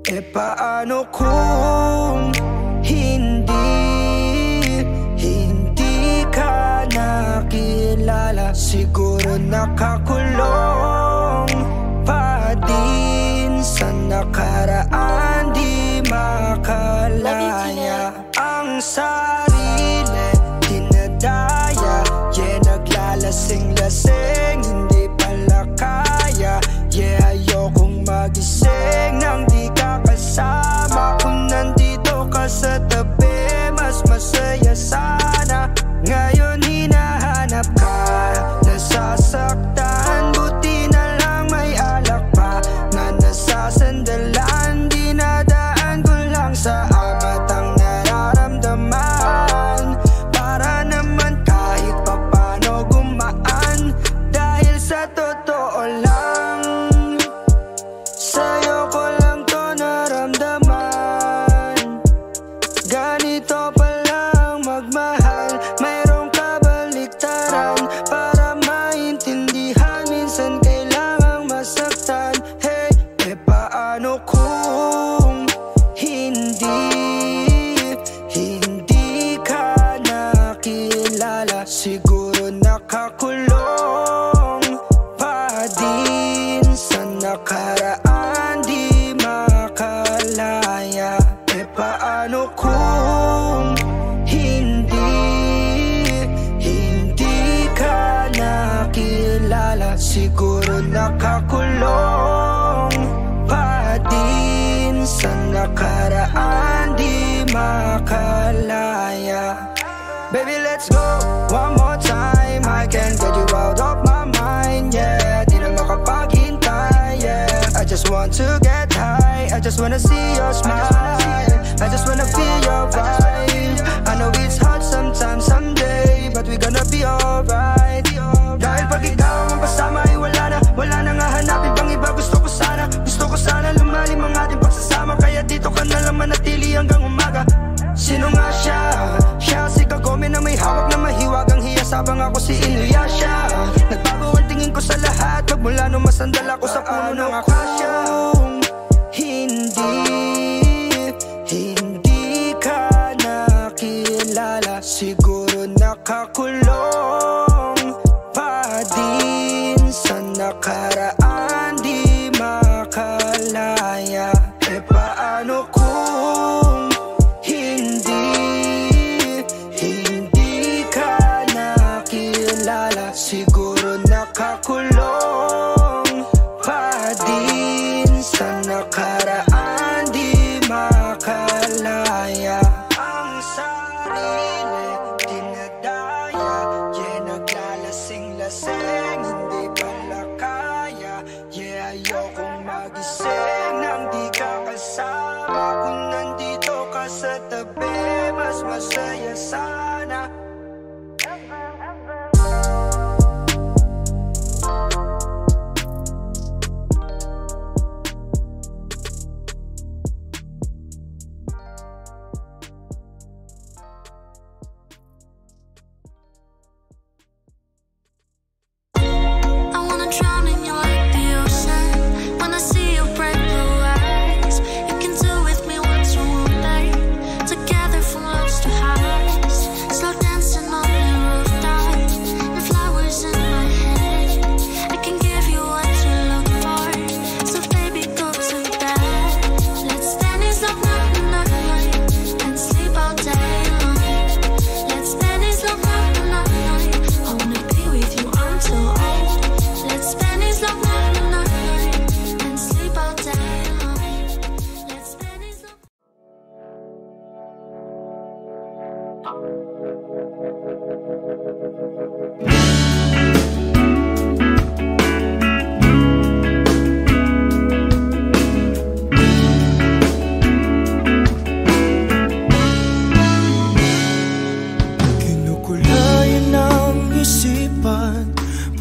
E paano kung hindi ka nakilala? Siguro nakakulong pa din sa nakaraan, di makalaya ang sarili, dinadaya. Yeah, naglalasing-lasing, hindi pala kaya. Yeah, ayokong magising nang di ka kasama. Kung nandito ka sa tabi, mas masaya sana. Ngayon hinahanap ka, nasasaktan. Buti na lang may alak pa na nasasandalan. Dinadaan ko lang sa amat ang nararamdaman, para naman kahit papano gumaan. Dahil sa totoo lang, sa'yo ko lang to naramdaman. Ganito palang magmahal, mayroong kabaliktaran. Para maintindihan, minsan kailangang masaktan. Hey, e paano kung hindi ka nakilala? Siguro nakakulong pa din sa nakaraan, di makalaya. E paano kung hindi ka nakilala? Siguro nakakulong pa din sa nakaraan, di makalaya. Baby, let's go one more time. I can't get you out of my mind, yeah. Di na makapaghintay, yeah. I just want to get high, I just wanna see your smile, I just wanna feel your vibe. I know it's hard sometimes, someday, but we gonna be alright. Dahil pag ikaw ang kasama ay wala na nga hanapin pang iba. Gusto ko sana lumalim ang ating pagsasama. Kaya dito ka na lang manatili hanggang umaga. Sino nga siya? Siya si Kagome na may hawak na mahiwagang hiyas, habang ako si Inuyasha. Nagbago ang tingin ko sa lahat magmula nung masandal ako sa puno ng akasya. Hindi ka nakilala, siguro nakakulong pa din sa nakaraan, di makalaya. E paano kung hindi ka nakilala? Siguro nakakulong pa din sa nakaraan, di makalaya ang sarili, dinadaya. Yeah, naglalasing-lasing, hindi pala kaya. Yeah, ayokong magising nang di ka kasama. Kung nandito ka sa tabi, mas masaya sana.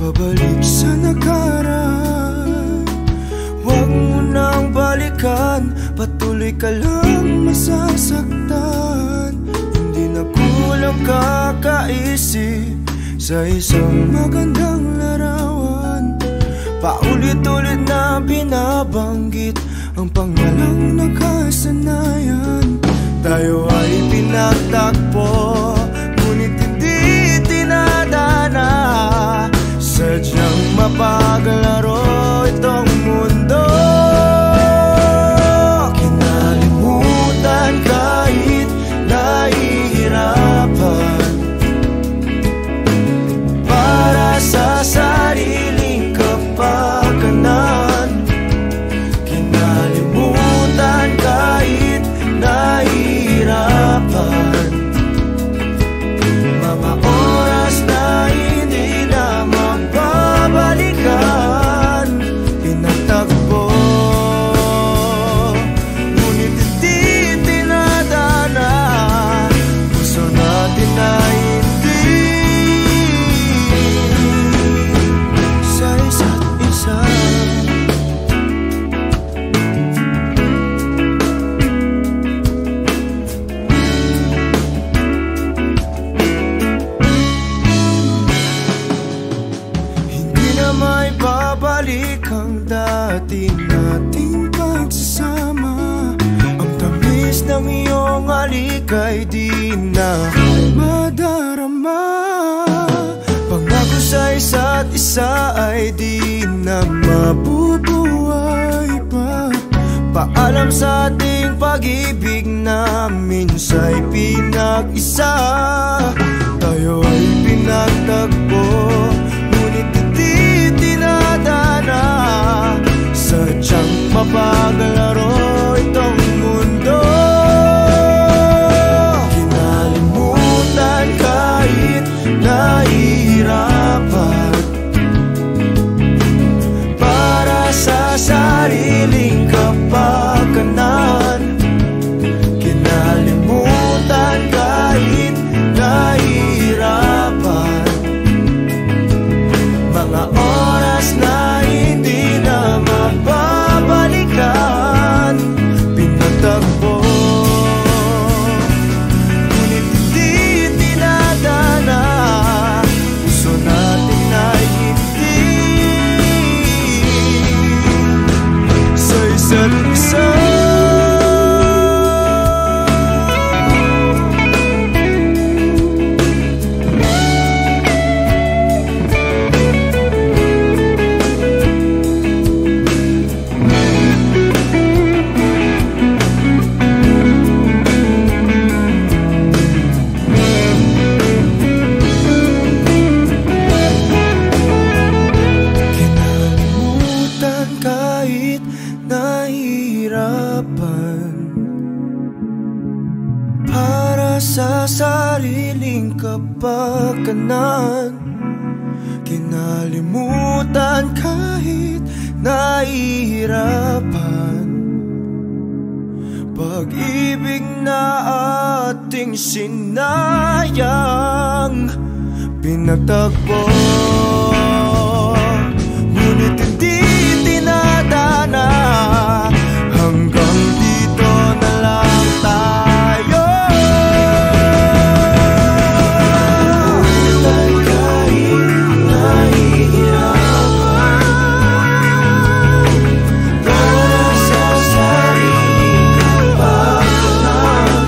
Pabalik sa nakaraan, huwag mo nang balikan. Patuloy ka lang masasaktan. Hindi na kulang kakaisip sa isang magandang larawan. Paulit-ulit na binabanggit ang pangalang atin nating pagsasama. Ang tamis ng iyong halik ay di na madarama. Pangako sa isa't isa ay di na mabubuhay pa. Paalam sa ating pag-ibig na minsa'y pinag-isa. Tayo ay pinagtagpo, ngunit hindi tinadana. Sadyang mapaglaro itong mundo. Kinalimutan kahit nahihirapan, para sa sariling kapakanan. Kinalimutan kahit nahihirapan, mga oras na hindi na mababalikan. Pinagtagpo, ngunit hindi tinadana. Puso natin ay hindi sa isa't isa. Para sa sariling kapakanan. Kinalimutan kahit nahihirapan, pag-ibig na ating sinayang. Pinagtagpo, ngunit hindi tinadana. Hanggang dito na lang tayo. Kahit nahihirapan, para sa sariling kapakanan.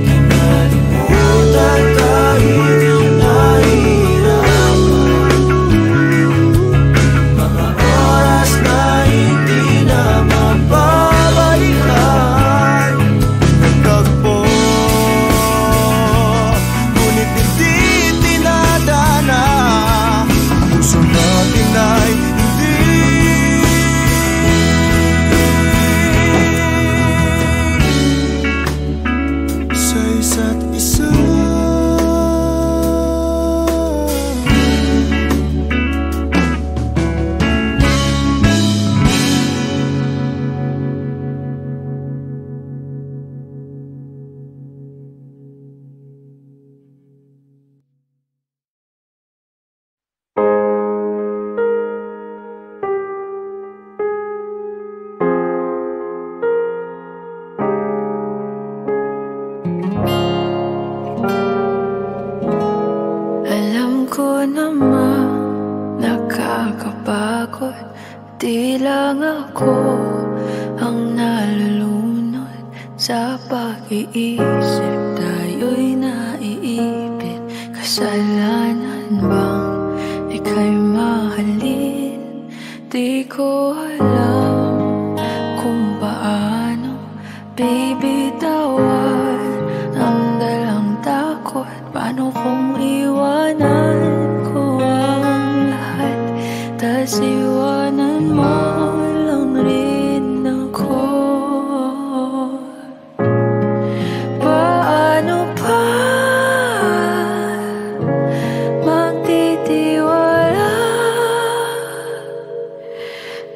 Kinalimutan kahit nahihirapan, mga oras na hindi na mababalikan. Nagtagpo, ngunit hindi tinadana. Puso natin ay hindi sa isa't isa. Alam ko naman nakakapagod, di lang ako ang nalulunod sa pag-iisip. Tayo'y naiipit, kasalanan bang ika'y mahalin? Di ko alam kung paano bibitawan ang dalang takot. Paano kung iwanan ko ang lahat, tas iwanan mo lang rin ako? Paano pa magtitiwala?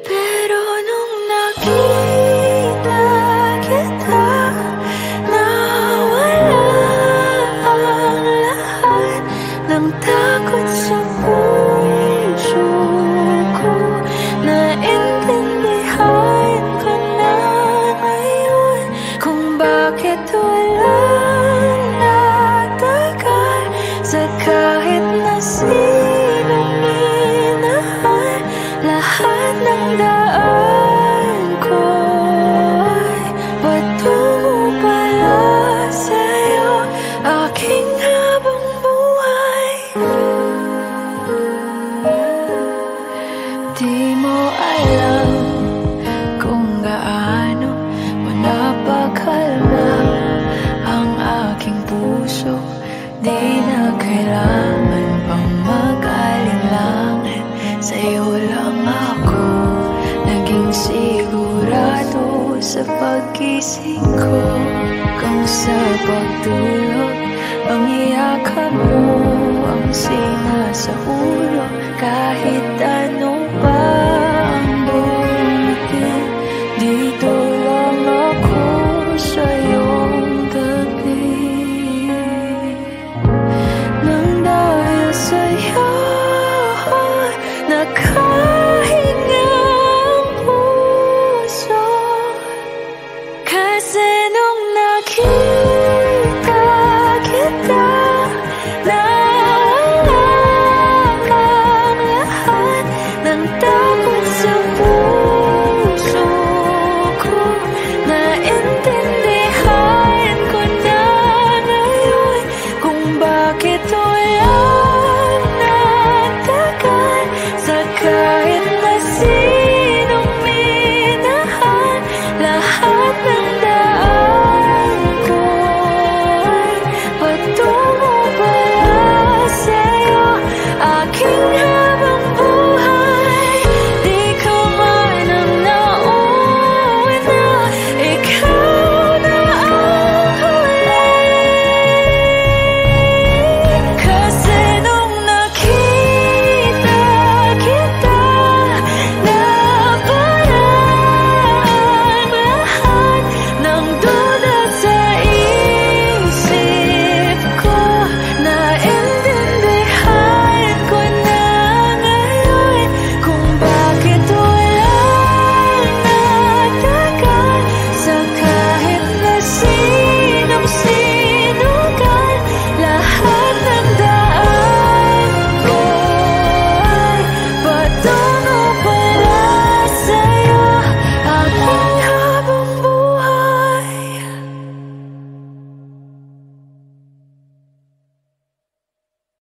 Pero nung nakita kita, nawala ang lahat ng takot sa puso ko. Na pagising ko, kung sa pagtulog, ang iyakan mo ang sinasaulo. Kahit ano pa